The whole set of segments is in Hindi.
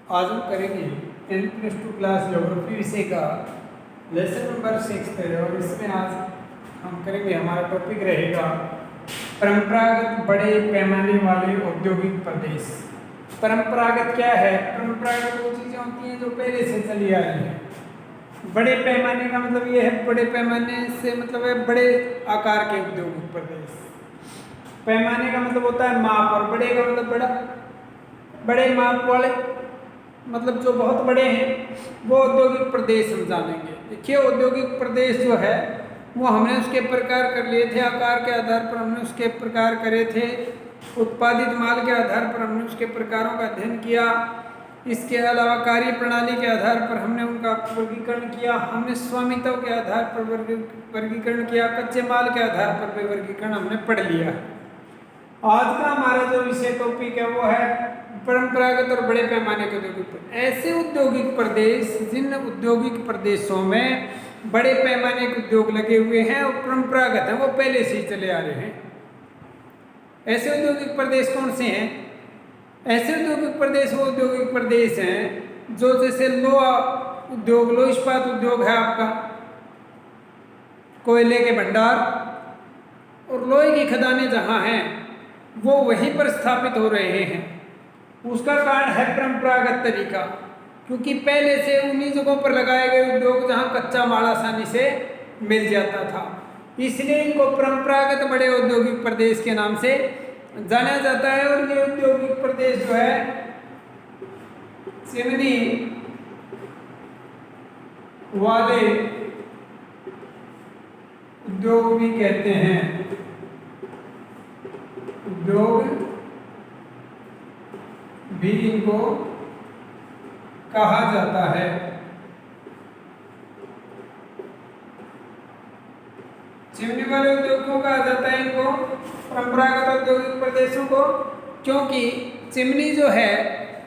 आज हम करेंगे 10+2 क्लास ज्योग्राफी विषय का लेसन नंबर 6 और इसमें आज हम करेंगे, हमारा टॉपिक रहेगा परंपरागत बड़े पैमाने वाले औद्योगिक प्रदेश। परंपरागत क्या है? परंपरागत वो चीज़ें होती हैं जो पहले से चली आ रही हैं। बड़े पैमाने का मतलब ये है, बड़े पैमाने से मतलब है बड़े आकार के औद्योगिक प्रदेश। पैमाने का मतलब होता है माप, और बड़े का मतलब बड़ा, बड़े माप वाले मतलब जो बहुत बड़े हैं वो औद्योगिक प्रदेश हम जानेंगे। देखिए, औद्योगिक प्रदेश जो है वो हमने उसके प्रकार कर लिए थे, आकार के आधार पर हमने उसके प्रकार करे थे, उत्पादित माल के आधार पर हमने उसके प्रकारों का अध्ययन किया। इसके अलावा कार्य प्रणाली के आधार पर हमने उनका वर्गीकरण किया, हमने स्वामित्व के आधार पर वर्गीकरण किया, कच्चे माल के आधार पर भी वर्गीकरण हमने पढ़ लिया। आज का हमारा जो विषय टॉपिक है वो है परंपरागत और बड़े पैमाने के औद्योगिक प्रदेश। ऐसे औद्योगिक प्रदेश जिन औद्योगिक प्रदेशों में बड़े पैमाने के उद्योग लगे हुए हैं और परंपरागत हैं, वो पहले से ही चले आ रहे हैं। ऐसे औद्योगिक प्रदेश कौन से हैं? ऐसे औद्योगिक प्रदेश वो औद्योगिक प्रदेश हैं जो जैसे लोहा उद्योग, लोह इस्पात उद्योग है आपका, कोयले के भंडार और लोहे की खदानें जहाँ हैं वो वहीं पर स्थापित हो रहे हैं। उसका कारण है परंपरागत तरीका, क्योंकि पहले से उन्हीं जगहों पर लगाए गए उद्योग जहाँ कच्चा माल आसानी से मिल जाता था, इसलिए इनको परंपरागत बड़े औद्योगिक प्रदेश के नाम से जाना जाता है। और ये औद्योगिक प्रदेश जो है चिमनी वाले उद्योग भी कहते हैं, उद्योग भी इनको कहा जाता है। चिमनी वाले उद्योग को कहा जाता है इनको, परंपरागत औद्योगिक प्रदेशों को, क्योंकि चिमनी जो है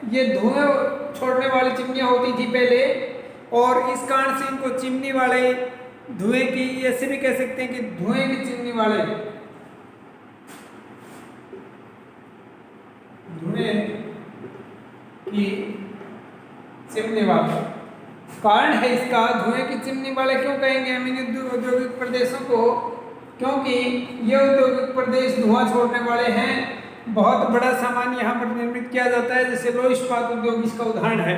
ये धुएं छोड़ने वाली चिमनियां होती थी पहले, और इस कारण से इनको चिमनी वाले धुएं की, ऐसे भी कह सकते हैं कि धुएं की चिमनी वाले, धुएं की चिमनी वाले कारण है इसका। धुएं की चिमनी वाले क्यों कहेंगे हम इन औद्योगिक प्रदेशों को? क्योंकि ये औद्योगिक प्रदेश धुआं छोड़ने वाले हैं। बहुत बड़ा सामान यहाँ पर निर्मित किया जाता है, जैसे लोह इस्पात उद्योग इसका उदाहरण है।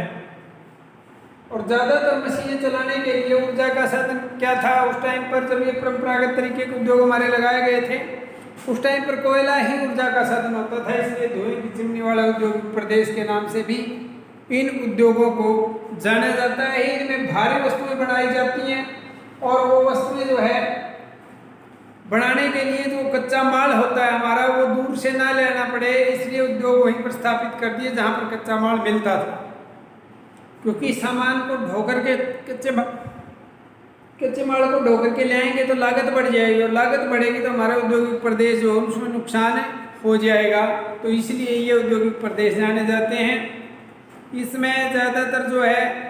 और ज़्यादातर मशीनें चलाने के लिए ऊर्जा का साधन क्या था उस टाइम पर? जब ये परंपरागत तरीके के उद्योग हमारे लगाए गए थे, उस टाइम पर कोयला ही ऊर्जा का साधन होता था, इसलिए धुएं की चिमनी वाला औद्योगिक प्रदेश के नाम से भी इन उद्योगों को जाना जाता है। इनमें भारी वस्तुएं बनाई जाती हैं, और वो वस्तुएं जो है बनाने के लिए जो कच्चा माल होता है हमारा, वो दूर से ना लेना पड़े, इसलिए उद्योग वहीं पर स्थापित कर दिए जहाँ पर कच्चा माल मिलता था। क्योंकि सामान को ढोकर के कच्चे माल को ढोकर के ले आएंगे तो लागत बढ़ जाएगी, और लागत बढ़ेगी तो हमारा औद्योगिक प्रदेश जो है उसमें नुकसान हो जाएगा। तो इसलिए ये औद्योगिक प्रदेश जाने जाते हैं। इसमें ज़्यादातर जो है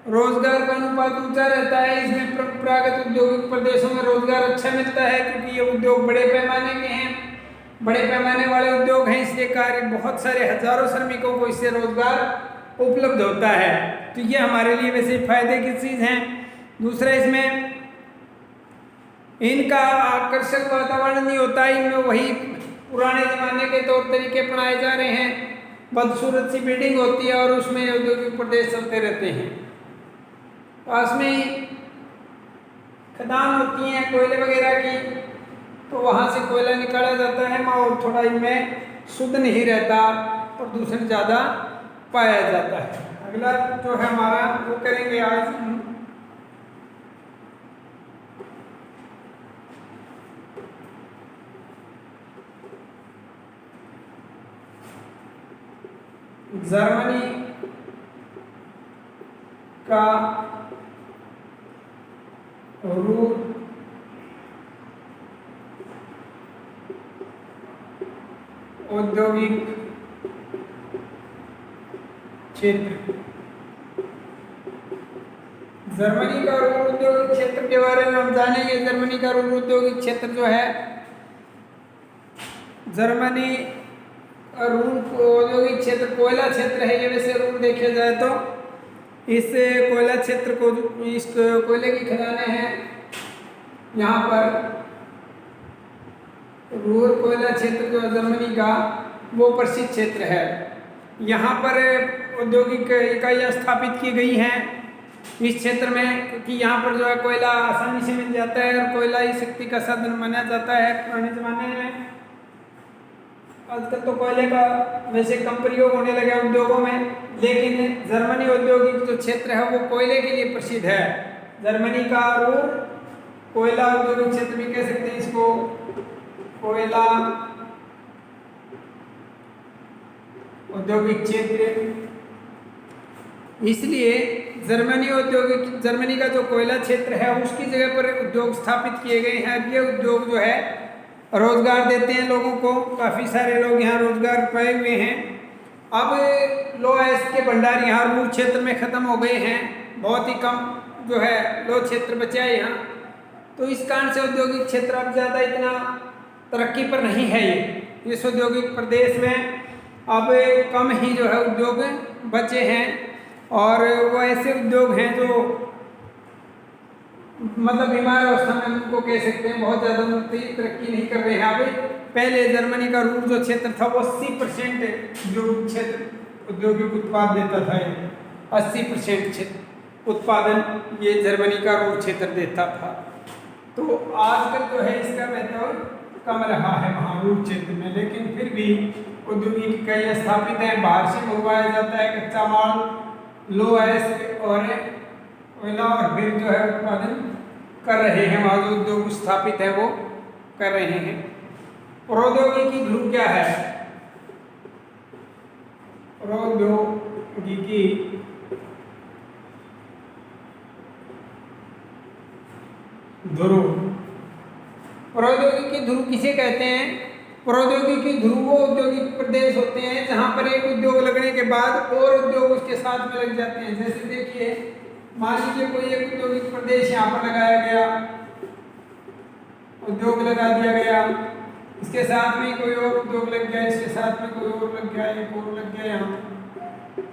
रोजगार का अनुपात ऊंचा रहता है। इसमें परंपरागत औद्योगिक प्रदेशों में रोजगार अच्छा मिलता है, क्योंकि ये उद्योग बड़े पैमाने के हैं, बड़े पैमाने वाले उद्योग हैं, इसलिए कार्य बहुत सारे हजारों श्रमिकों को इससे रोजगार उपलब्ध होता है। तो ये हमारे लिए वैसे फायदे की चीज़ है। दूसरा, इसमें इनका आकर्षक वातावरण नहीं होता, इनमें वही पुराने जमाने के तौर तरीके अपनाए जा रहे हैं। बदसूरत सी बिल्डिंग होती है और उसमें औद्योगिक प्रदेश चलते रहते हैं। पास में ही खदान होती हैं कोयले वगैरह की, तो वहाँ से कोयला निकाला जाता है, और थोड़ा इनमें शुद्ध नहीं रहता, प्रदूषण ज़्यादा पाया जाता है। अगला जो है हमारा वो करेंगे आज जर्मनी का रूर औद्योगिक क्षेत्र। जर्मनी का रूर औद्योगिक क्षेत्र के बारे में हम जानेंगे। जर्मनी का रूर औद्योगिक क्षेत्र जो है, जर्मनी रूर औद्योगिक क्षेत्र कोयला क्षेत्र है ये, वैसे रूल देखा जाए तो इस कोयला क्षेत्र को, इस कोयले की खदानें हैं यहाँ पर, रूर कोयला क्षेत्र जो जर्मनी का वो प्रसिद्ध क्षेत्र है। यहाँ पर औद्योगिक इकाइयाँ स्थापित की गई हैं इस क्षेत्र में, क्योंकि यहाँ पर जो है कोयला आसानी से मिल जाता है और कोयला ही शक्ति का साधन माना जाता है। पुराने ज़माने में, आजकल तो कोयले का वैसे कम प्रयोग होने लगा उद्योगों में, लेकिन जर्मनी औद्योगिक जो क्षेत्र है वो कोयले के लिए प्रसिद्ध है। जर्मनी का रूर कोयला औद्योगिक क्षेत्र भी कह सकते हैं इसको, कोयला औद्योगिक क्षेत्र। इसलिए जर्मनी का जो कोयला क्षेत्र है उसकी जगह पर उद्योग स्थापित किए गए हैं। ये उद्योग जो है रोजगार देते हैं लोगों को, काफ़ी सारे लोग यहाँ रोजगार पाए हुए हैं। अब लो आयस्क के भंडार यहाँ रूर क्षेत्र में ख़त्म हो गए हैं, बहुत ही कम जो है लो क्षेत्र बचा है यहाँ। तो इस कारण से औद्योगिक क्षेत्र अब ज़्यादा इतना तरक्की पर नहीं है। ये इस औद्योगिक प्रदेश में अब कम ही जो है उद्योग बचे हैं, और वो ऐसे उद्योग हैं जो मतलब बीमार अवस्था में उनको कह सकते हैं, बहुत ज़्यादा उन्नति तरक्की नहीं कर रहे हैं। अब पहले जर्मनी का रूर जो क्षेत्र था वो 80% उद्योग क्षेत्र औद्योगिक उत्पाद देता था। 80% क्षेत्र उत्पादन ये जर्मनी का रूर क्षेत्र देता था। तो आजकल जो है इसका महत्व कम रहा है वहाँ रूर क्षेत्र में, लेकिन फिर भी औद्योगिक इकाइयाँ स्थापित हैं। बाहर से मंगवाया जाता है कच्चा माल, लो आयस्क और कोयला, और फिर जो है उत्पादन कर रहे हैं वहाँ जो उद्योग स्थापित है वो कर रहे हैं। प्रौद्योगिकी ध्रुव क्या है? प्रौद्योगिकी ध्रुव, प्रौद्योगिकी ध्रुव किसे कहते हैं? प्रौद्योगिकी ध्रुव वो औद्योगिक प्रदेश होते हैं जहाँ पर एक उद्योग लगने के बाद और उद्योग उसके साथ में लग जाते हैं। जैसे देखिए, मान लीजिए कोई एक औद्योगिक प्रदेश यहाँ पर लगाया गया, उद्योग लगा दिया गया, इसके साथ में कोई और उद्योग लग गया, इसके साथ में कोई और लग गया, एक और लग गया। यहाँ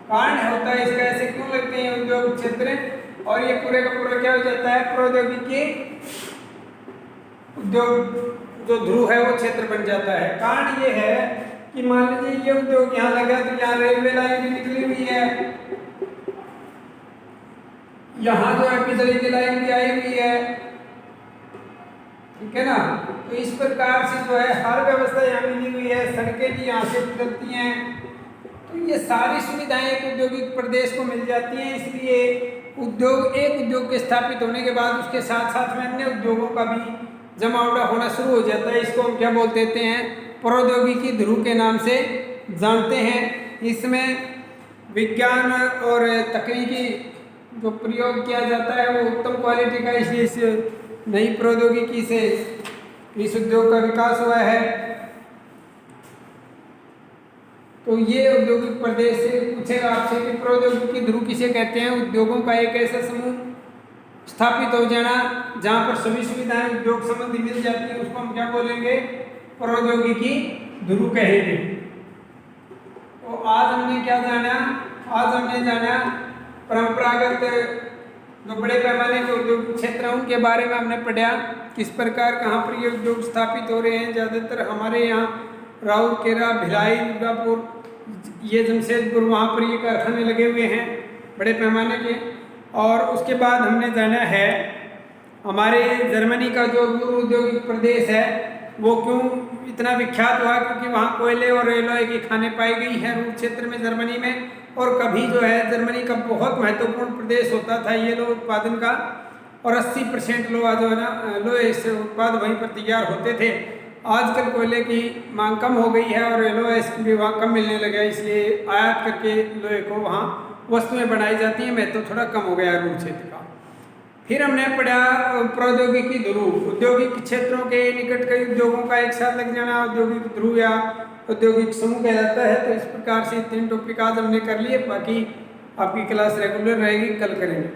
कारण होता है इसका, ऐसे क्यों लगते हैं उद्योग क्षेत्र, और ये पूरे का पूरा क्या हो जाता है, प्रौद्योगिकी उद्योग जो ध्रुव है वो क्षेत्र बन जाता है। कारण ये है कि मान लीजिए ये उद्योग यहाँ लगा, तो यहाँ रेलवे लाइन भी निकली हुई है, यहाँ जो है बिजली की लाइन भी आई हुई है, ठीक है ना। तो इस प्रकार से जो है हर व्यवस्था यहाँ मिली हुई है, सड़कें भी यहाँ से गुजरती हैं, तो ये सारी सुविधाएं एक औद्योगिक प्रदेश को मिल जाती हैं। इसलिए एक उद्योग के स्थापित होने के बाद उसके साथ साथ में अन्य उद्योगों का भी जमावड़ा होना शुरू हो जाता है। इसको हम क्या बोल देते हैं, प्रौद्योगिकी ध्रुव के नाम से जानते हैं। इसमें विज्ञान और तकनीकी जो प्रयोग किया जाता है वो उत्तम क्वालिटी का, इसलिए इस नई प्रौद्योगिकी से इस उद्योग का विकास हुआ है। तो ये औद्योगिक प्रदेश से पूछेगा आपसे कि प्रौद्योगिकी ध्रुव किसे कहते हैं? उद्योगों का एक ऐसा समूह स्थापित हो जाना जहाँ पर सभी सुविधाएं उद्योग संबंधी मिल जाती है, उसको हम क्या बोलेंगे, प्रौद्योगिकी ध्रुव कहेंगे। तो आज हमने क्या जाना, आज हमने जाना परंपरागत जो बड़े पैमाने के उद्योग क्षेत्र हैं उनके बारे में हमने पढ़ा, किस प्रकार कहाँ पर ये उद्योग स्थापित हो रहे हैं। ज़्यादातर हमारे यहाँ राउरकेला, भिलाई, दुर्गापुर, ये जमशेदपुर, वहाँ पर ये कारखाने लगे हुए हैं बड़े पैमाने के। और उसके बाद हमने जाना है हमारे जर्मनी का जो औद्योगिक प्रदेश है वो क्यों इतना विख्यात हुआ, क्योंकि वहाँ कोयले और एलॉय की खानें पाई गई हैं रूर क्षेत्र में, जर्मनी में। और कभी जो है जर्मनी का बहुत महत्वपूर्ण प्रदेश होता था ये लोह उत्पादन का, और 80% लोहा जो है ना लोहे से उत्पाद वहीं पर तैयार होते थे। आजकल कोयले की मांग कम हो गई है और लोहा इसकी भी वहाँ कम मिलने लगा, इसलिए आयात करके लोहे को वहाँ वस्तुएं बनाई जाती हैं, महत्व थोड़ा कम हो गया रूर क्षेत्र का। फिर हमने पढ़ा प्रौद्योगिकी ध्रुव, औद्योगिक क्षेत्रों के निकट कई उद्योगों का एक साथ लग जाना औद्योगिक ध्रुव या औद्योगिक समूह कहलाता है। तो इस प्रकार से 3 टॉपिक आज हमने कर लिए, बाकी आपकी क्लास रेगुलर रहेगी, कल करेंगे।